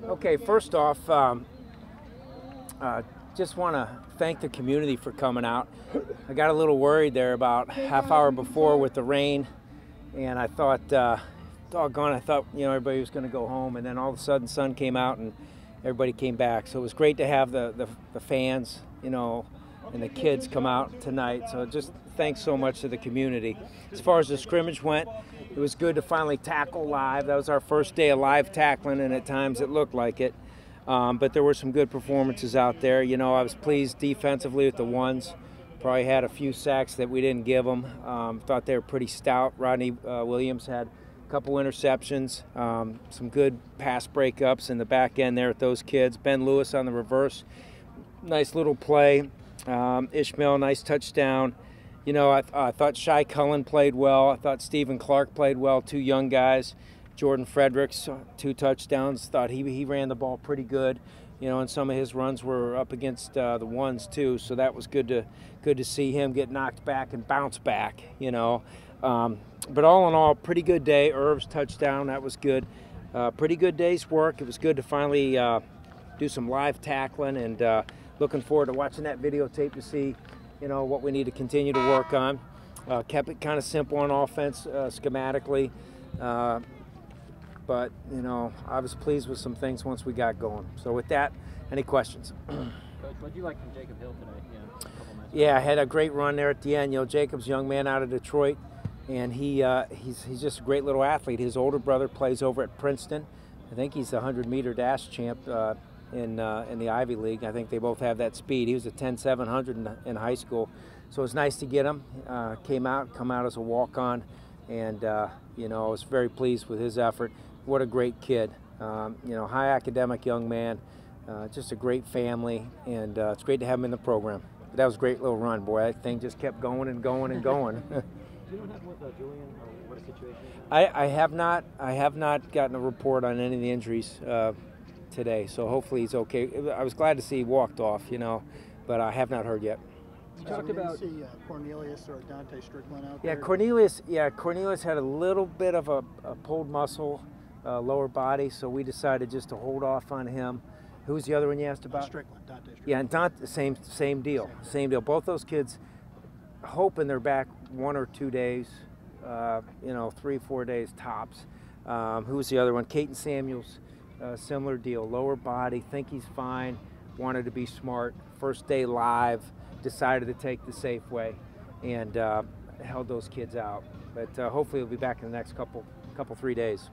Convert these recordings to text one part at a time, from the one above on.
Okay, first off, just want to thank the community for coming out. I got a little worried there about half hour before with the rain, and I thought, doggone, I thought everybody was going to go home, and then all of a sudden, sun came out and everybody came back. So it was great to have the fans, and the kids come out tonight. So just thanks so much to the community. As far as the scrimmage went, it was good to finally tackle live. That was our first day of live tackling, and at times it looked like it. But there were some good performances out there. I was pleased defensively with the ones. Probably had a few sacks that we didn't give them. Thought they were pretty stout. Rodney Williams had a couple interceptions, some good pass breakups in the back end there with those kids. Ben Lewis on the reverse, nice little play. Ishmael, nice touchdown. I thought Shai Cullen played well. I thought Stephen Clark played well, two young guys. Jordan Fredericks, 2 touchdowns. Thought he ran the ball pretty good. And some of his runs were up against the ones too. So that was good to see him get knocked back and bounce back. But all in all, pretty good day. Irv's touchdown, that was good. Pretty good day's work. It was good to finally do some live tackling, and looking forward to watching that videotape to see what we need to continue to work on. Kept it kind of simple on offense schematically. But, I was pleased with some things once we got going. So with that, any questions? Coach, what did you like from Jacob Hill tonight? Yeah, I had a great run there at the end. Jacob's a young man out of Detroit, and he's just a great little athlete. His older brother plays over at Princeton. I think he's the 100-meter dash champ in the Ivy League. I think they both have that speed. He was a 10.700 in high school. So it was nice to get him. Come out as a walk-on, and, I was very pleased with his effort. What a great kid. High academic young man, just a great family, and it's great to have him in the program. But that was a great little run, boy. That thing just kept going and going and going. Do you have what Julian, or what a situation is? I have not gotten a report on any of the injuries today, so hopefully he's okay. I was glad to see he walked off, but I have not heard yet. You talked about see Cornelius or Dante Strickland out there. Cornelius had a little bit of a pulled muscle, lower body, so we decided just to hold off on him. Who's the other one you asked about? Strickland, Dante Strickland. Yeah, and Dante, same deal. Both those kids hoping they're back 1 or 2 days, 3, 4 days tops. Who's the other one? Caton Samuels, similar deal. Lower body, think he's fine, wanted to be smart. First day live, decided to take the safe way, and held those kids out. But hopefully he'll be back in the next couple 3 days.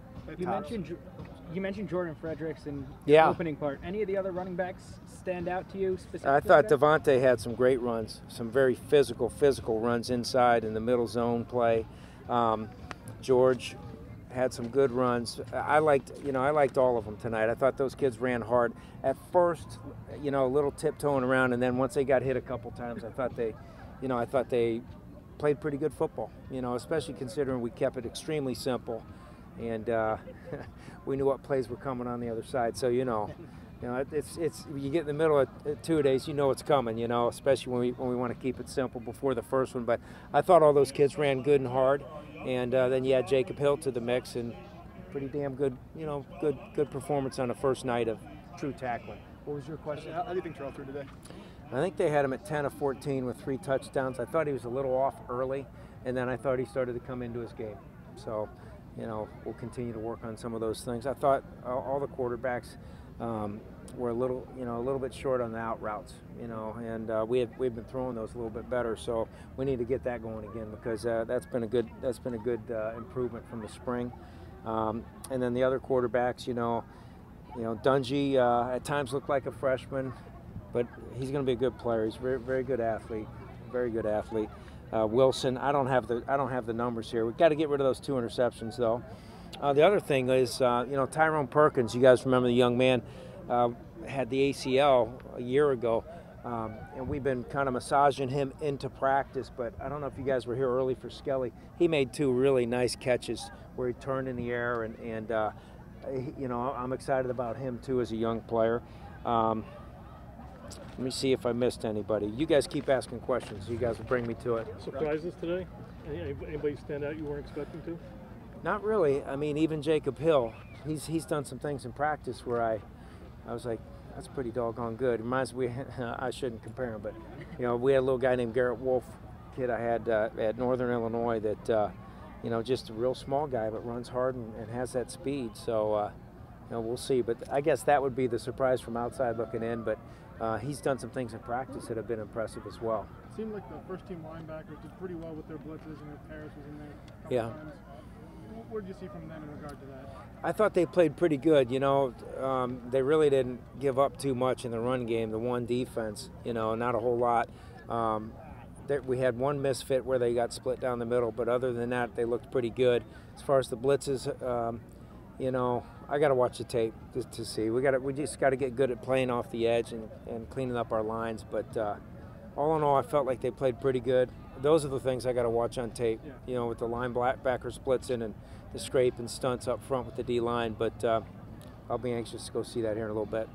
You mentioned Jordan Fredericks in the opening part. Any of the other running backs stand out to you specifically? I thought Devontae had some great runs, some very physical runs inside in the middle zone play. George had some good runs. I liked all of them tonight. I thought those kids ran hard. At first, a little tiptoeing around, and then once they got hit a couple times, I thought they played pretty good football. Especially considering we kept it extremely simple, and we knew what plays were coming on the other side. So it's you get in the middle of 2 days, it's coming. Especially when we want to keep it simple before the first one. But I thought all those kids ran good and hard, and then you add Jacob Hill to the mix, and pretty damn good. Good performance on the first night of true tackling. What was your question? How do you think Terrell threw today? I think they had him at 10 of 14 with 3 touchdowns. I thought he was a little off early, and then I thought he started to come into his game. So, we'll continue to work on some of those things. I thought all the quarterbacks were a little bit short on the out routes, and we've been throwing those a little bit better. So we need to get that going again, because that's been a good improvement from the spring. And then the other quarterbacks, Dungy at times looked like a freshman, but he's going to be a good player. He's a very, very good athlete, Wilson, I don't have the numbers here. We've got to get rid of those 2 interceptions, though. The other thing is, Tyrone Perkins. You guys remember the young man had the ACL a year ago, and we've been kind of massaging him into practice. But I don't know if you guys were here early for Skelly. He made 2 really nice catches where he turned in the air, and I'm excited about him too as a young player. Let me see if I missed anybody. You guys keep asking questions. You guys will bring me to it. Surprises today? Anybody stand out you weren't expecting to? Not really. I mean, even Jacob Hill. he's done some things in practice where I was like, that's pretty doggone good. Reminds me, I shouldn't compare him, but we had a little guy named Garrett Wolf, kid I had at Northern Illinois that just a real small guy but runs hard and has that speed. So we'll see. But I guess that would be the surprise from outside looking in. But he's done some things in practice that have been impressive as well. It seemed like the first-team linebackers did pretty well with their blitzes, and Harris was in there a couple Yeah. times. What did you see from them in regard to that? I thought they played pretty good. They really didn't give up too much in the run game. The one defense, not a whole lot. We had one misfit where they got split down the middle, but other than that, they looked pretty good. As far as the blitzes, I got to watch the tape to see. We just got to get good at playing off the edge and cleaning up our lines. But all in all, I felt like they played pretty good. Those are the things I got to watch on tape. Yeah. With the linebacker splitzing and the scrape and stunts up front with the D line. But I'll be anxious to go see that here in a little bit.